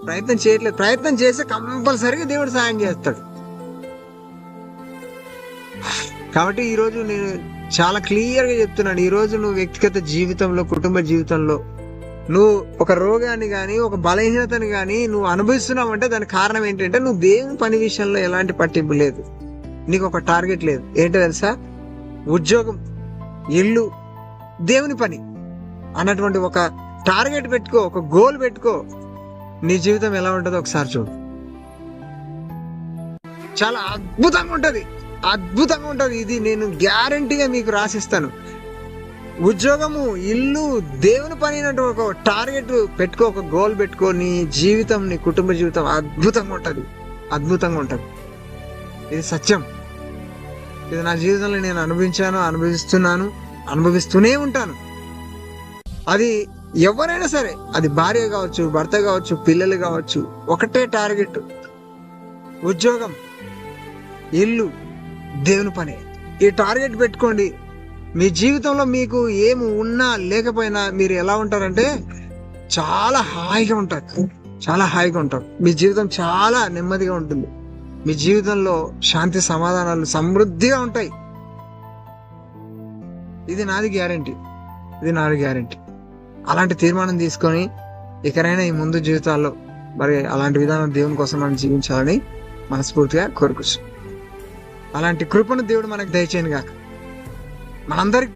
ప్రయత్నం చేయట్లేదు. ప్రయత్నం చేస్తే కంపల్సరీగా దేవుడు సాయం చేస్తాడు. కాబట్టి ఈరోజు నేను చాలా క్లియర్గా చెప్తున్నాను, ఈరోజు నువ్వు వ్యక్తిగత జీవితంలో, కుటుంబ జీవితంలో నువ్వు ఒక రోగాన్ని కానీ, ఒక బలహీనతని కానీ నువ్వు అనుభవిస్తున్నావు అంటే దానికి కారణం ఏంటంటే నువ్వు దేవుని పని విషయంలో ఎలాంటి పట్టింపు లేదు. నీకు ఒక టార్గెట్ లేదు. ఏంటో తెలుసా? ఉద్యోగం, ఇల్లు, దేవుని పని అన్నటువంటి ఒక టార్గెట్ పెట్టుకో, ఒక గోల్ పెట్టుకో. నీ జీవితం ఎలా ఉంటుందో ఒకసారి చూడు. చాలా అద్భుతంగా ఉంటది, అద్భుతంగా ఉంటది. ఇది నేను గ్యారంటీగా మీకు రాసిస్తాను. ఉద్యోగము, ఇల్లు, దేవుని పని అన్నట్టు ఒక టార్గెట్ పెట్టుకో, ఒక గోల్ పెట్టుకో. నీ జీవితం, నీ కుటుంబ జీవితం అద్భుతంగా ఉంటది, అద్భుతంగా ఉంటది. ఇది సత్యం. ఇది నా జీవితంలో నేను అనుభవించాను, అనుభవిస్తున్నాను, అనుభవిస్తూనే ఉంటాను. అది ఎవరైనా సరే, అది భార్య కావచ్చు, భర్త కావచ్చు, పిల్లలు కావచ్చు, ఒకటే టార్గెట్: ఉద్యోగం, ఇల్లు, దేవుని పని. ఈ టార్గెట్ పెట్టుకోండి. మీ జీవితంలో మీకు ఏమి ఉన్నా లేకపోయినా మీరు ఎలా ఉంటారంటే చాలా హాయిగా ఉంటారు, చాలా హాయిగా ఉంటారు. మీ జీవితం చాలా నెమ్మదిగా ఉంటుంది. మీ జీవితంలో శాంతి, సమాధానాలు సమృద్ధిగా ఉంటాయి. ఇది నాది గ్యారంటీ, ఇది నాది గ్యారంటీ. అలాంటి తీర్మానం తీసుకొని ఇకనైనా ఈ ముందు జీవితాల్లో మరి అలాంటి విధానం దేవుని కోసం మనం జీవించాలని మనస్ఫూర్తిగా కోరుకోవచ్చు. అలాంటి కృపను దేవుడు మనకు దయచేయను గాక. మనందరికి